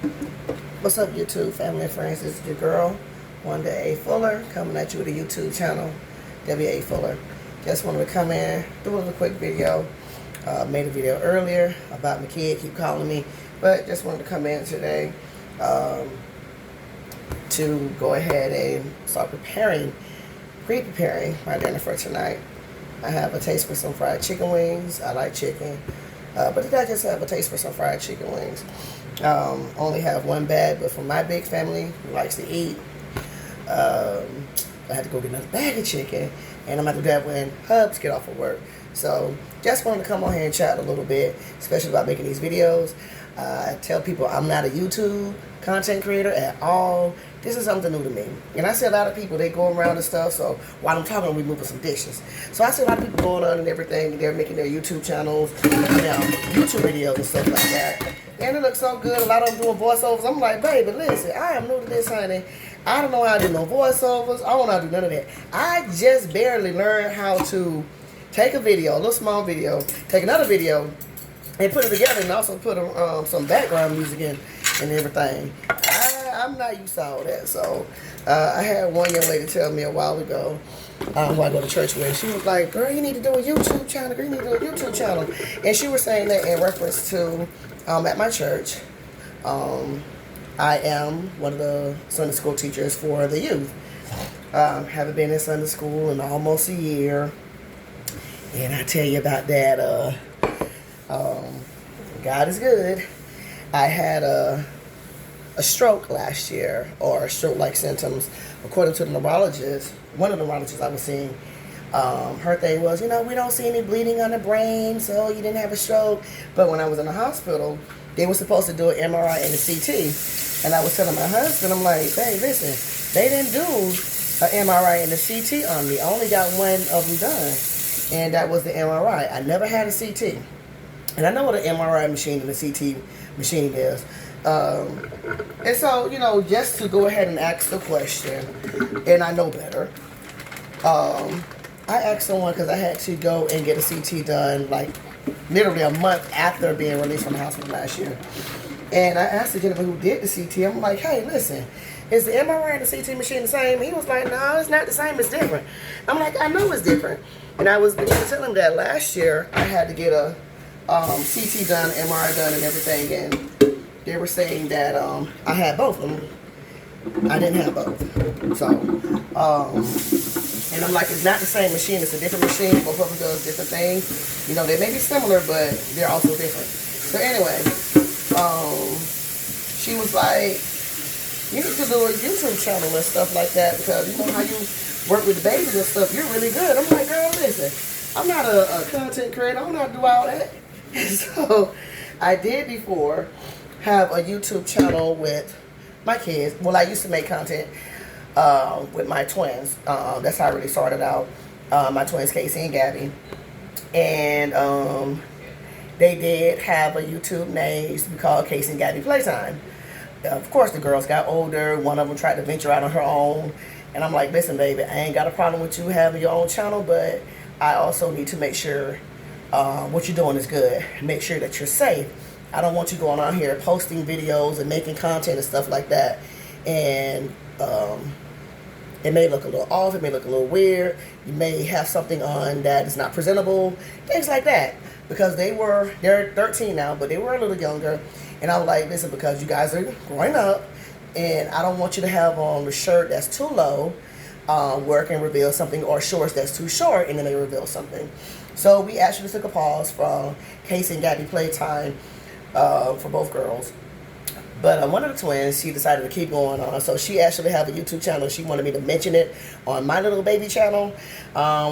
What's up, YouTube family and friends? This is your girl, Wanda A. Fuller, coming at you with a YouTube channel, W.A. Fuller. Just wanted to come in, do a little quick video. Made a video earlier about my kid, keep calling me, but just wanted to come in today to go ahead and start pre-preparing my dinner for tonight. I have a taste for some fried chicken wings. I like chicken, but I just have a taste for some fried chicken wings. Only have one bag, but for my big family who likes to eat, I had to go get another bag of chicken, and I'm going to do that when Hubs get off of work. So just wanted to come on here and chat a little bit, especially about making these videos. I tell people I'm not a YouTube content creator at all. This is something new to me. And I see a lot of people, they go around and stuff, so while I'm talking, we moving some dishes. So I see a lot of people going on and everything, and they're making their YouTube channels, YouTube videos and stuff like that. And it looks so good. A lot of them doing voiceovers. I'm like, baby, listen, I am new to this, honey. I don't know how to do no voiceovers. I don't know how to do none of that. I just barely learned how to take a video, a little small video, take another video, and put it together, and also put some background music in and everything. I'm not used to all that. So I had one young lady tell me a while ago, who I go to church with. She was like, girl, you need to do a YouTube channel. Girl, you need to do a YouTube channel. And she was saying that in reference to at my church, I am one of the Sunday school teachers for the youth. Haven't been in Sunday school in almost a year. And I tell you about that, God is good. I had a stroke last year, or stroke-like symptoms, according to the neurologist. One of the neurologists I was seeing, her thing was, we don't see any bleeding on the brain, so you didn't have a stroke. But when I was in the hospital, they were supposed to do an MRI and a CT. And I was telling my husband, I'm like, hey, listen, they didn't do an MRI and a CT on me. I only got one of them done, and that was the MRI. I never had a CT. And I know what an MRI machine and a CT machine is. And so, just to go ahead and ask the question, and I know better, I asked someone because I had to go and get a CT done, like, literally a month after being released from the hospital last year. And I asked the gentleman who did the CT, I'm like, hey, listen, is the MRI and the CT machine the same? He was like, no, it's not the same, it's different. I'm like, I know it's different. And I was telling him that last year I had to get a CT done, MRI done, and everything, and they were saying that I had both of them. I didn't have both. So, and I'm like, it's not the same machine, it's a different machine. Both of them does different things. They may be similar, but they're also different. So anyway, she was like, you need to do a YouTube channel and stuff like that, because you know how you work with the babies and stuff, you're really good. I'm like, girl, listen, I'm not a content creator, I don't know how to do all that. So I did before have a YouTube channel with my kids. Well, I used to make content with my twins. That's how I really started out. My twins, Casey and Gabby. And they did have a YouTube name. It used to be called Casey and Gabby Playtime. Of course, the girls got older. One of them tried to venture out on her own. And I'm like, listen, baby, I ain't got a problem with you having your own channel, but I also need to make sure what you're doing is good. Make sure that you're safe. I don't want you going on here posting videos and making content and stuff like that. And it may look a little off. It may look a little weird. You may have something on that is not presentable. Things like that. Because they're 13 now, but they were a little younger. And I was like, listen, because you guys are growing up, and I don't want you to have on a shirt that's too low, where it can reveal something, or shorts that's too short and then they reveal something. So we actually took a pause from Casey and Gabby Playtime for both girls. But one of the twins, she decided to keep going on. So she actually have a YouTube channel. She wanted me to mention it on my little baby channel. I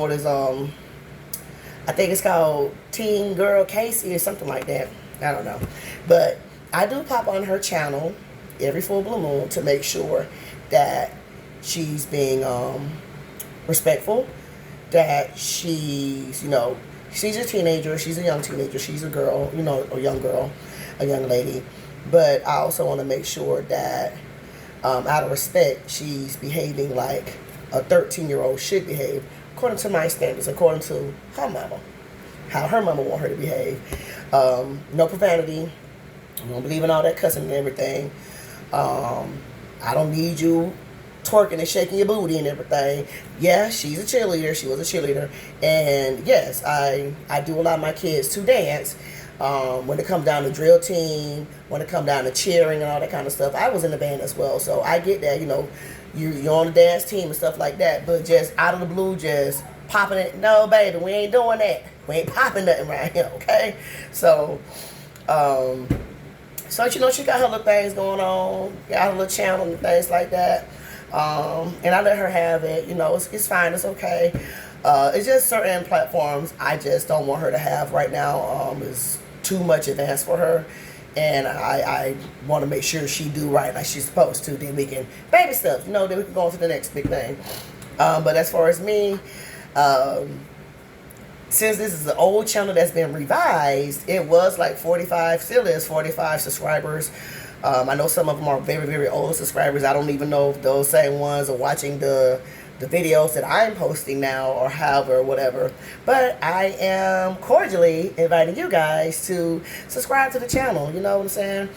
think it's called Teen Girl Casey or something like that. I don't know. But I do pop on her channel every full blue moon to make sure that she's being respectful, that she's, she's a teenager, she's a young teenager, she's a girl, a young girl, a young lady. But I also want to make sure that out of respect, she's behaving like a 13-year-old should behave, according to my standards, according to her mama, how her mama want her to behave. No profanity, I don't believe in all that cussing and everything. I don't need you twerking and shaking your booty and everything. Yeah, she's a cheerleader. She was a cheerleader. And yes, I do allow my kids to dance. When it comes down to drill team, when it comes down to cheering and all that kind of stuff. I was in the band as well, so I get that, you're on the dance team and stuff like that, but just out of the blue, just popping it. No, baby, we ain't doing that. We ain't popping nothing right here, okay? So, she got her little things going on, got her little channel and things like that. And I let her have it. It's fine. It's okay. It's just certain platforms I just don't want her to have right now. It's too much advanced for her. And I want to make sure she do right like she's supposed to. Then we can baby stuff, then we can go on to the next big thing. But as far as me, since this is an old channel that's been revised, it was like 45, still is 45 subscribers. I know some of them are very, very old subscribers. I don't even know if those same ones are watching the videos that I'm posting now or however, whatever. But I am cordially inviting you guys to subscribe to the channel. You know what I'm saying?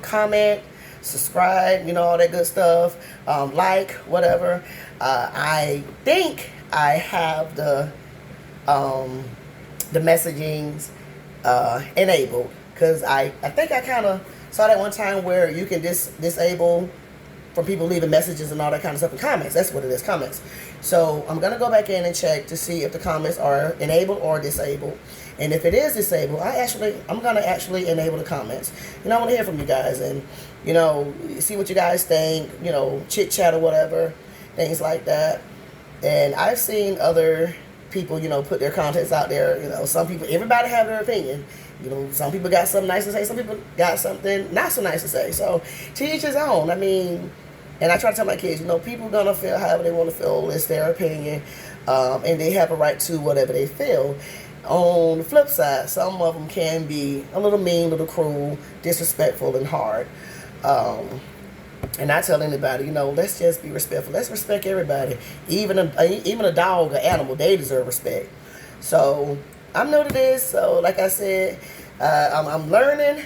Comment, subscribe, all that good stuff. Like, whatever. I think I have the messagings enabled, because I think I kind of saw that one time where you can disable from people leaving messages and all that kind of stuff in comments. That's what it is, comments. So I'm going to go back in and check to see if the comments are enabled or disabled. And if it is disabled, I'm going to actually enable the comments. I want to hear from you guys and, see what you guys think, chit chat or whatever, things like that. And I've seen other people, put their contents out there. Some people, everybody have their opinion. Some people got something nice to say. Some people got something not so nice to say. So to each his own. And I try to tell my kids, people gonna feel however they want to feel. It's their opinion, and they have a right to whatever they feel. On the flip side, some of them can be a little mean, a little cruel, disrespectful, and hard. And I tell anybody, let's just be respectful. Let's respect everybody. Even a dog or animal, they deserve respect. So I'm new to this. So like I said, I'm learning.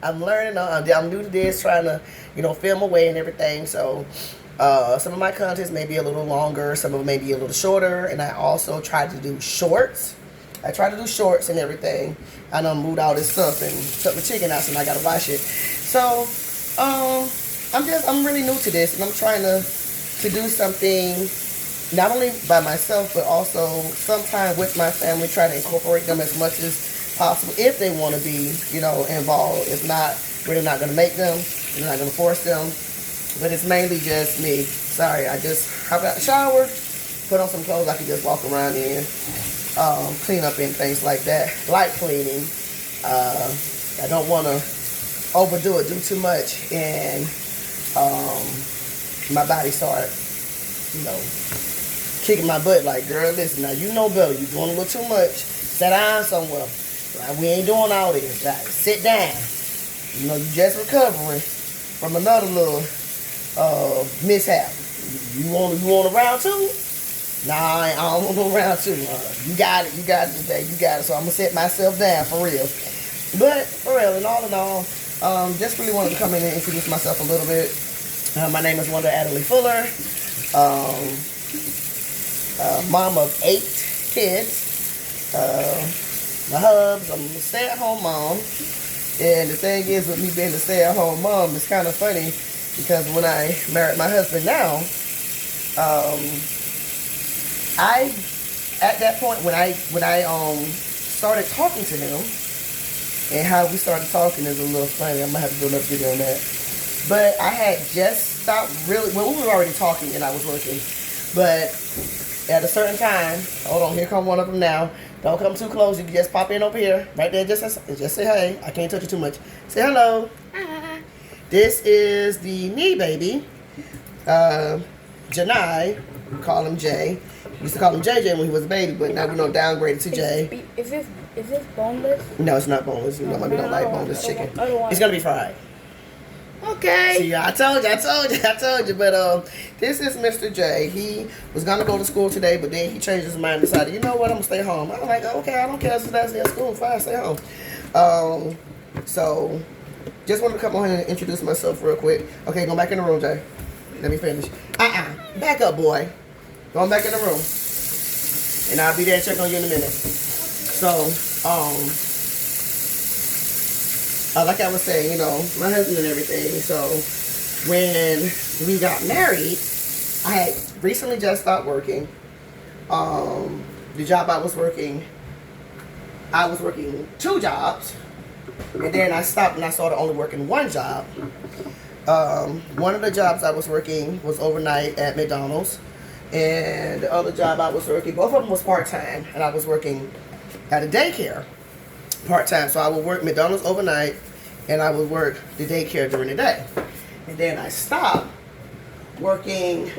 I'm learning. I'm new to this, trying to, feel my way and everything. So some of my contents may be a little longer. Some of them may be a little shorter. And I also try to do shorts. I try to do shorts and everything. I done moved all this stuff and took the chicken out, so I got to wash it. So I'm really new to this, and I'm trying to do something not only by myself, but also sometime with my family, try to incorporate them as much as possible if they want to be, involved. If not, we're not going to make them. We're not going to force them. But it's mainly just me. Sorry, I just hop out the shower, put on some clothes I can just walk around in, clean up and things like that. Light cleaning. I don't want to overdo it, do too much, and my body start, kicking my butt like, girl, listen, now you know better. You're doing a little too much. Sit down somewhere. Like, we ain't doing all this. Like, sit down. You just recovering from another little mishap. You want a round two? Nah, I don't want no round two. You got it today. You got it. So I'm going to set myself down for real. But for real, and all in all, just really wanted to come in and introduce myself a little bit. My name is Wanda Adderley Fuller. Mom of 8 kids. My hubs, I'm a stay-at-home mom. And the thing is, with me being a stay-at-home mom, it's kind of funny because when I married my husband now, at that point when I started talking to him, and how we started talking is a little funny. I'm gonna have to do another video on that. But I had just stopped really. Well, we were already talking and I was working, but at a certain time, hold on, here come one of them now. Don't come too close. You can just pop in over here, right there. Just say hey. I can't touch you too much. Say hello. Hi. This is the knee baby, Janai. We call him Jay. We used to call him JJ when he was a baby, but now we know downgraded to Jay. Is this boneless? No, it's not boneless. You know, we don't like boneless chicken. It's gonna be fried. Okay. See, I told you. But this is Mr. J. He was gonna go to school today, but then he changed his mind and decided, you know what, I'm gonna stay home. I'm like, okay, I don't care if that's at school, fine, stay home. So, just wanted to come on here and introduce myself real quick. Okay, go back in the room, Jay. Let me finish. Back up, boy. Going back in the room. And I'll be there to check on you in a minute. So, like I was saying, you know, my husband and everything. So, when we got married, I had recently just stopped working. The job I was working 2 jobs. And then I stopped and I started only working 1 job. One of the jobs I was working was overnight at McDonald's. And the other job I was working, both of them was part-time. And I was working at a daycare part-time. So I would work McDonald's overnight and I would work the daycare during the day. And then I stopped working,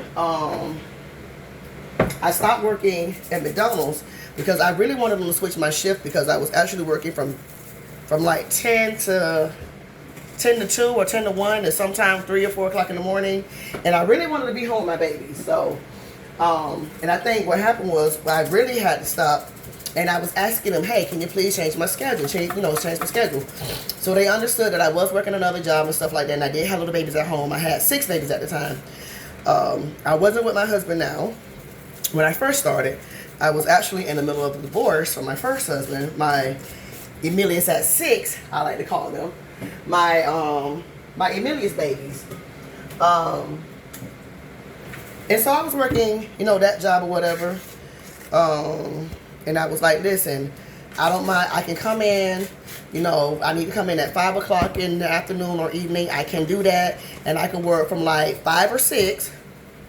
at McDonald's because I really wanted them to switch my shift because I was actually working from like 10 to 2 or 10 to 1 and sometimes 3 or 4 o'clock in the morning. And I really wanted to be home with my babies. So, and I think what happened was I really had to stop and I was asking them, hey, can you please change my schedule? Change my schedule. So they understood that I was working another job and stuff like that. And I did have little babies at home. I had 6 babies at the time. I wasn't with my husband now. When I first started, I was actually in the middle of a divorce from my first husband, my Emilius at 6, I like to call them, my Emilius babies. And so I was working, you know, that job or whatever. And I was like, listen, I don't mind, I can come in, you know, I need to come in at 5 o'clock in the afternoon or evening. I can do that. And I can work from like 5 or 6,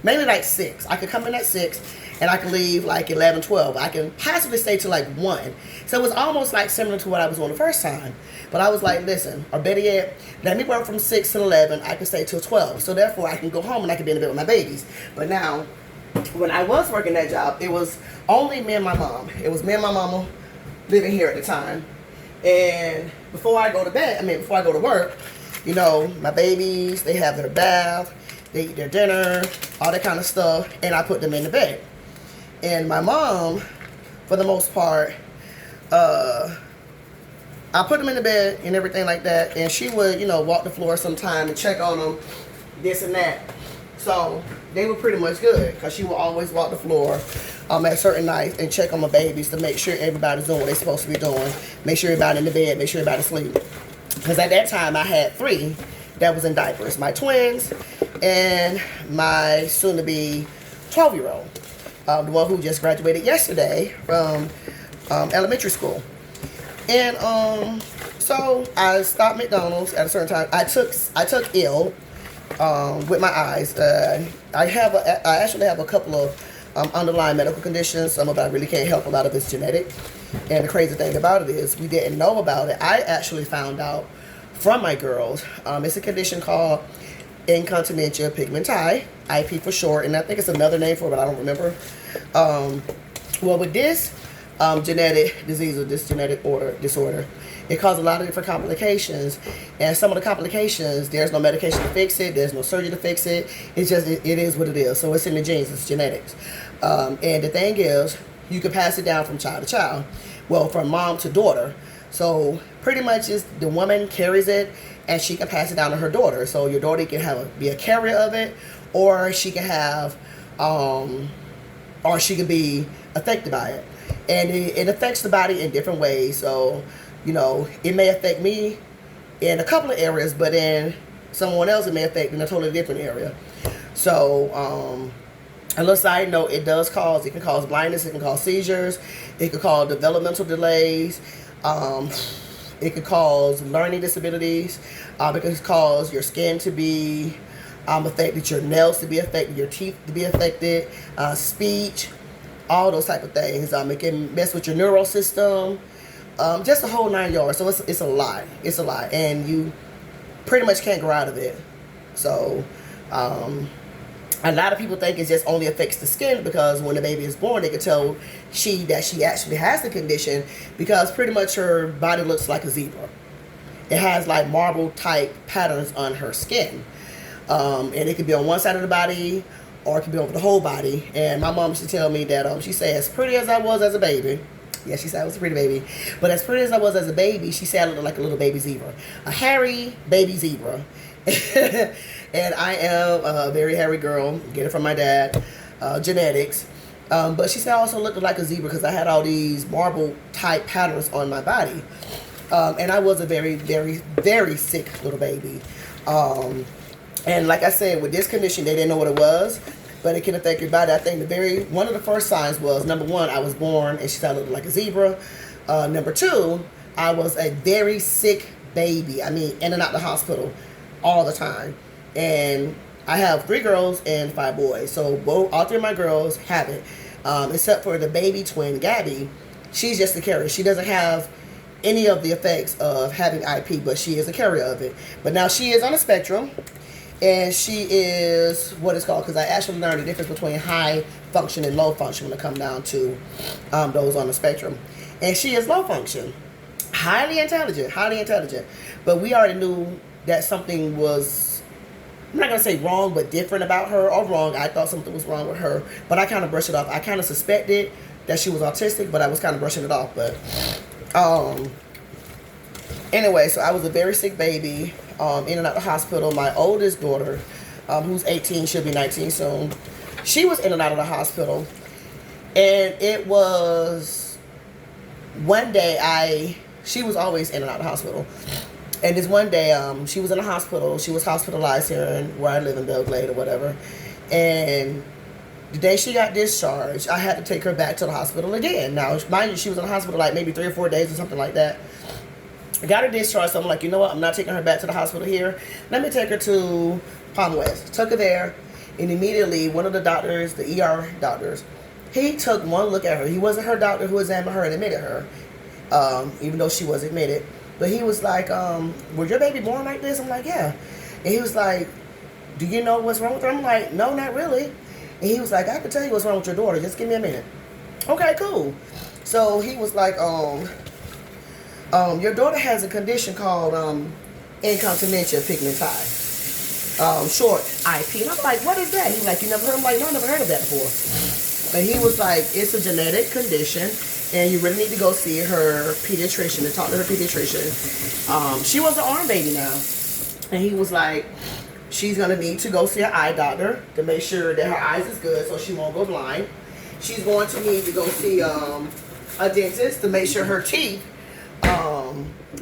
maybe like 6. I could come in at 6. And I can leave like 11, 12. I can possibly stay till like 1. So it was almost like similar to what I was doing the first time. But I was like, listen, or better yet, let me work from 6 to 11. I can stay till 12. So therefore, I can go home and I can be in the bed with my babies. But now, when I was working that job, it was only me and my mom. It was me and my mama living here at the time. And before I go to work, you know, my babies, they have their bath, they eat their dinner, all that kind of stuff. And I put them in the bed. And my mom, for the most part, I put them in the bed and everything like that. And she would, you know, walk the floor sometime and check on them, this and that. So they were pretty much good because she would always walk the floor at certain nights and check on my babies to make sure everybody's doing what they're supposed to be doing. Make sure everybody in the bed, make sure everybody's asleep. Because at that time, I had 3 that was in diapers. My twins and my soon-to-be 12-year-old. The one who just graduated yesterday from elementary school. And so I stopped McDonald's at a certain time. I took ill with my eyes. I actually have a couple of underlying medical conditions. Some of it I really can't help. A lot of it's genetic. And the crazy thing about it is we didn't know about it. I actually found out from my girls. It's a condition called incontinentia pigmenti, IP for short, and I think it's another name for it, but I don't remember. Well, with this genetic disease or this genetic disorder, it causes a lot of different complications, and some of the complications, there's no medication to fix it, there's no surgery to fix it. It's just, it is what it is. So it's in the genes, it's genetics. And the thing is, you can pass it down from child to child, well, from mom to daughter. So pretty much is the woman carries it and she can pass it down to her daughter. So your daughter can be a carrier of it, or she can have, or she can be affected by it. And it affects the body in different ways. So, you know, it may affect me in a couple of areas, but in someone else it may affect in a totally different area. So, a little side note, it can cause blindness, it can cause seizures, it can cause developmental delays, it could cause learning disabilities, it can cause your skin to be affected, your nails to be affected, your teeth to be affected, speech, all those type of things. It can mess with your neural system, just a whole 9 yards. So it's a lot. It's a lot, and you pretty much can't grow out of it. So a lot of people think it just only affects the skin, because when the baby is born, they can tell that she actually has the condition, because pretty much her body looks like a zebra. It has like marble type patterns on her skin, and it can be on one side of the body, or it can be over the whole body. And my mom used to tell me that she said, as pretty as I was as a baby, Yeah, she said I was a pretty baby. But as pretty as I was as a baby, she said I looked like a little baby zebra. A hairy baby zebra. And I am a very hairy girl. Get it from my dad. Genetics. But she said I also looked like a zebra because I had all these marble type patterns on my body. And I was a very, very, very sick little baby. And like I said, with this condition, they didn't know what it was, but it can affect your body. I think one of the first signs was, number one, I was born and she said I looked like a zebra. Number two, I was a very sick baby. I mean, in and out the hospital all the time. And I have 3 girls and 5 boys. So all 3 of my girls have it. Except for the baby twin, Gabby. She's just a carrier. She doesn't have any of the effects of having IP, but she is a carrier of it. But now she is on a spectrum. And she is what it's called, because I actually learned the difference between high function and low function when it comes down to those on the spectrum. And she is low function. Highly intelligent. But we already knew that something was, I'm not going to say wrong, but different about her, or wrong. I thought something was wrong with her, but I kind of brushed it off. I kind of suspected that she was autistic, but I was kind of brushing it off. But anyway, so I was a very sick baby. In and out the hospital. My oldest daughter, who's 18, she'll be 19 soon, she was in and out of the hospital. And it was one day she was always in and out of the hospital. And this one day, she was in the hospital. She was hospitalized here where I live in Belgrade or whatever. And the day she got discharged, I had to take her back to the hospital again. Now, mind you, she was in the hospital like maybe 3 or 4 days or something like that. I got her discharged, so I'm like, you know what? I'm not taking her back to the hospital here. Let me take her to Palm West. Took her there, and immediately one of the doctors, the ER doctors, he took one look at her. He wasn't her doctor who examined her and admitted her, even though she was admitted. But he was like, was your baby born like this? I'm like, yeah. And he was like, do you know what's wrong with her? I'm like, no, not really. And he was like, I can tell you what's wrong with your daughter. Just give me a minute. Okay, cool. So he was like, your daughter has a condition called incontinentia pigmentae, short IP. And I'm like, what is that? He's like, you never heard? I'm like, no, I never heard of that before. And he was like, it's a genetic condition, and you really need to go see her pediatrician and talk to her pediatrician. She was an arm baby now. And he was like, she's going to need to go see an eye doctor to make sure that her eyes is good so she won't go blind. She's going to need to go see a dentist to make sure her teeth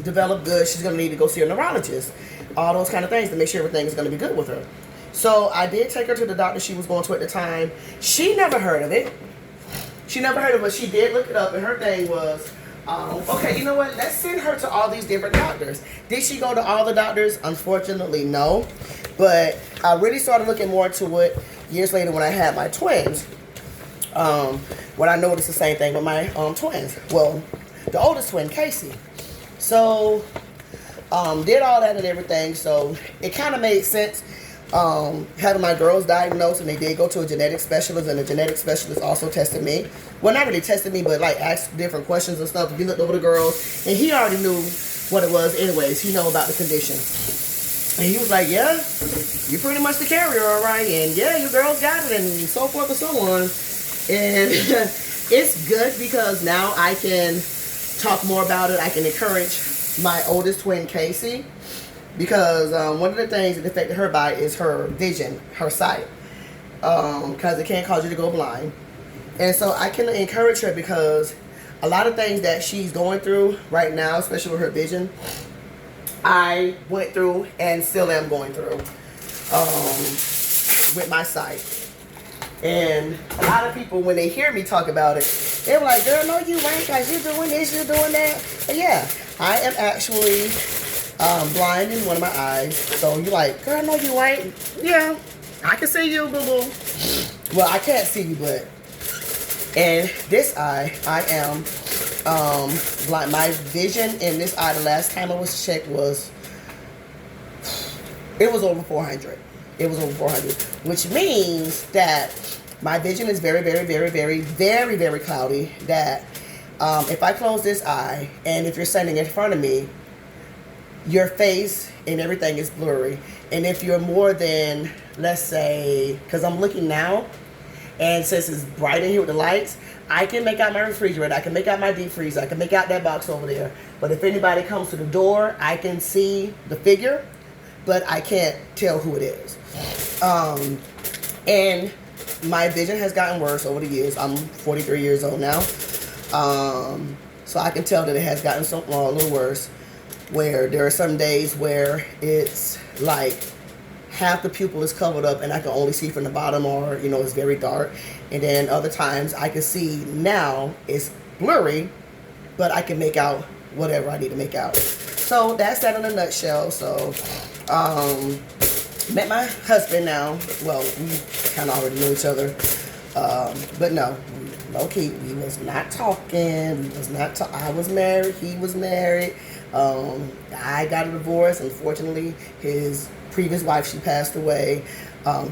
develop good. She's going to need to go see a neurologist. All those kind of things to make sure everything is going to be good with her. So I did take her to the doctor she was going to at the time. She never heard of it. But she did look it up, and her thing was, okay, you know what? Let's send her to all these different doctors. Did she go to all the doctors? Unfortunately, no. But I really started looking more into it years later when I had my twins. When I noticed the same thing with my twins. Well, the oldest twin, Casey. So, did all that and everything. So, it kind of made sense having my girls diagnosed, and they did go to a genetic specialist, and the genetic specialist also tested me. Well, not really tested me, but like asked different questions and stuff. He looked over the girls, and he already knew what it was anyways. He know about the condition. And he was like, yeah, you're pretty much the carrier, all right? And yeah, your girls got it, and so forth and so on. And it's good because now I can talk more about it. I can encourage my oldest twin, Casey, because one of the things that affected her by is her vision, her sight, because it can cause you to go blind. And so I can encourage her because a lot of things that she's going through right now, especially with her vision, I went through and still am going through with my sight. And a lot of people, when they hear me talk about it, they're like, girl, no, you ain't, because you're doing this, you're doing that. But yeah, I am actually blind in one of my eyes. So you're like, girl, no, you ain't. Yeah, I can see you, boo-boo. Well, I can't see you, but in this eye, I am blind. My vision in this eye, the last time I was checked was, it was over 400. It was over 400, which means that my vision is very, very, very, very, very, very cloudy. That if I close this eye, and if you're standing in front of me, your face and everything is blurry. And if you're more than, let's say, because I'm looking now, And since it's bright in here with the lights, I can make out my refrigerator. I can make out my deep freezer. I can make out that box over there. But if anybody comes to the door, I can see the figure, but I can't tell who it is. And my vision has gotten worse over the years. I'm 43 years old now. So I can tell that it has gotten a little worse, where there are some days where it's like half the pupil is covered up and I can only see from the bottom, or it's very dark. And then other times I can see now it's blurry, but I can make out whatever I need to make out. So that's that in a nutshell. So met my husband now. Well, we kind of already know each other, but no, low-key, we was not talking. We was not I was married, he was married. I got a divorce. Unfortunately, his previous wife, she passed away.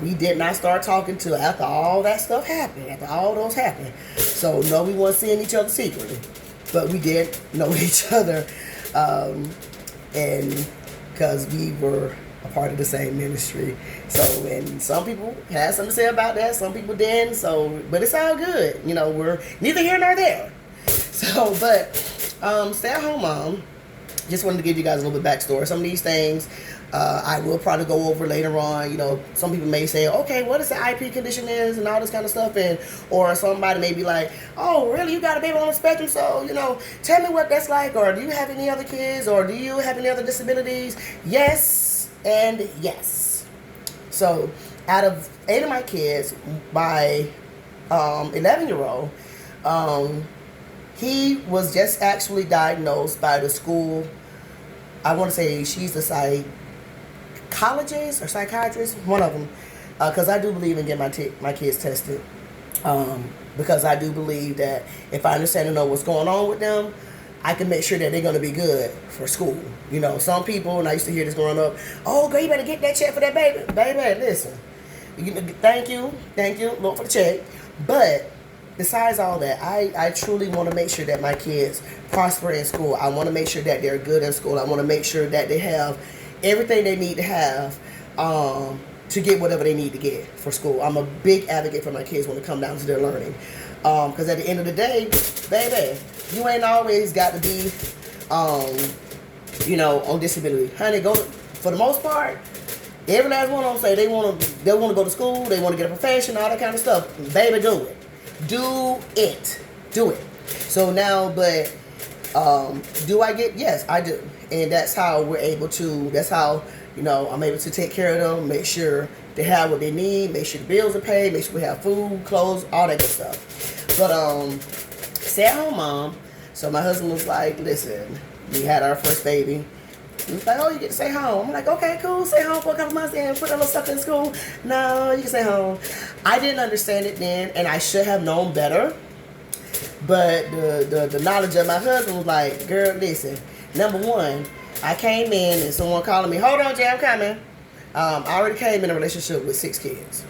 We did not start talking till after all that stuff happened, after all those happened. So no, we weren't seeing each other secretly, but we did know each other, and because we were a part of the same ministry. So, and some people had something to say about that, some people didn't. So, but it's all good. We're neither here nor there. So, but stay-at-home mom. Just wanted to give you guys a little bit of backstory. Some of these things I will probably go over later on. Some people may say, okay, what is the IP condition is and all this kind of stuff. Or somebody may be like, oh, really, you got a baby on the spectrum, so, tell me what that's like. Or do you have any other kids? Or do you have any other disabilities? Yes and yes. So out of 8 of my kids, my 11-year-old, he was just actually diagnosed by the school. I want to say she's a psychologist or psychiatrist, one of them, because I do believe in getting my kids tested, because I do believe that if I understand and know what's going on with them, I can make sure that they're going to be good for school. Some people, and I used to hear this growing up, oh, girl, you better get that check for that baby. Baby, listen, thank you, Lord, for the check, but besides all that, I truly want to make sure that my kids prosper in school. I want to make sure that they're good in school. I want to make sure that they have everything they need to have to get whatever they need to get for school. I'm a big advocate for my kids when it comes down to their learning. Because at the end of the day, baby, you ain't always got to be, on disability. Honey, for the most part, every last one of them say they want to go to school, they want to get a profession, all that kind of stuff. Baby, do it. Do it. So now, but do I get? Yes, I do. And that's how I'm able to take care of them, make sure they have what they need, make sure the bills are paid, make sure we have food, clothes, all that good stuff. But stay-at-home mom. So my husband was like, listen, we had our first baby. He was like, oh, you get to stay home. I'm like, okay, cool, stay home for a couple months and put a little stuff in school. No, you can stay home. I didn't understand it then, and I should have known better. But the knowledge of my husband was like, girl, listen, number one, I came in and someone calling me, hold on, Jay, I'm coming. I already came in a relationship with 6 kids.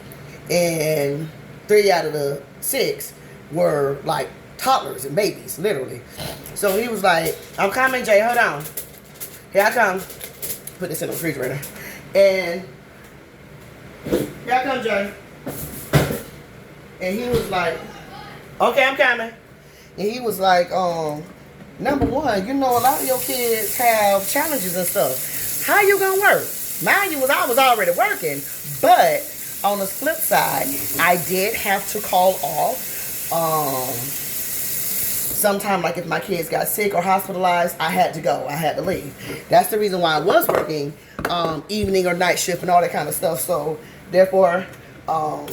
And 3 out of the 6 were like toddlers and babies, literally. So he was like, I'm coming, Jay, hold on. Here I come. Put this in the refrigerator. And here I come, Jay. And he was like, okay, I'm coming. And he was like, number one, a lot of your kids have challenges and stuff. How you gonna work? Mind you, I was already working. But on the flip side, I did have to call off. Sometime, like if my kids got sick or hospitalized, I had to go. I had to leave. That's the reason why I was working evening or night shift and all that kind of stuff. So therefore, I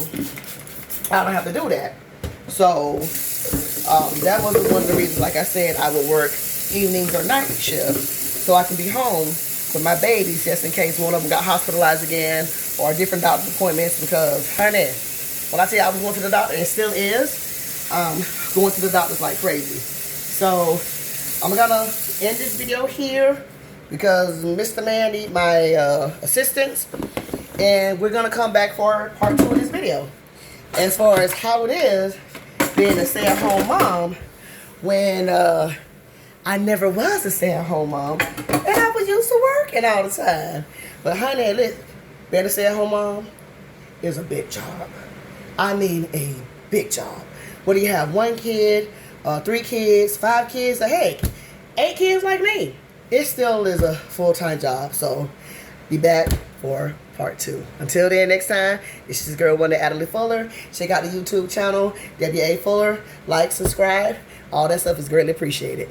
don't have to do that. So that was one of the reasons, like I said, I would work evenings or night shift so I can be home with my babies just in case one of them got hospitalized again or different doctor's appointments. Because, honey, when I tell you I was going to the doctor, and still is, going to the doctors like crazy. So I'm gonna end this video here because Mr. Man need my assistance, and we're gonna come back for part 2 of this video as far as how it is being a stay-at-home mom when I never was a stay-at-home mom and I was used to working all the time. But honey, listen, being a stay-at-home mom is a big job. I mean a big job. Whether you have 1 kid, 3 kids, 5 kids, or heck, 8 kids like me, it still is a full-time job. So be back for part 2. Until then, next time, it's this girl, Wonder Adderley Fuller. Check out the YouTube channel, W.A. Fuller. Like, subscribe. All that stuff is greatly appreciated.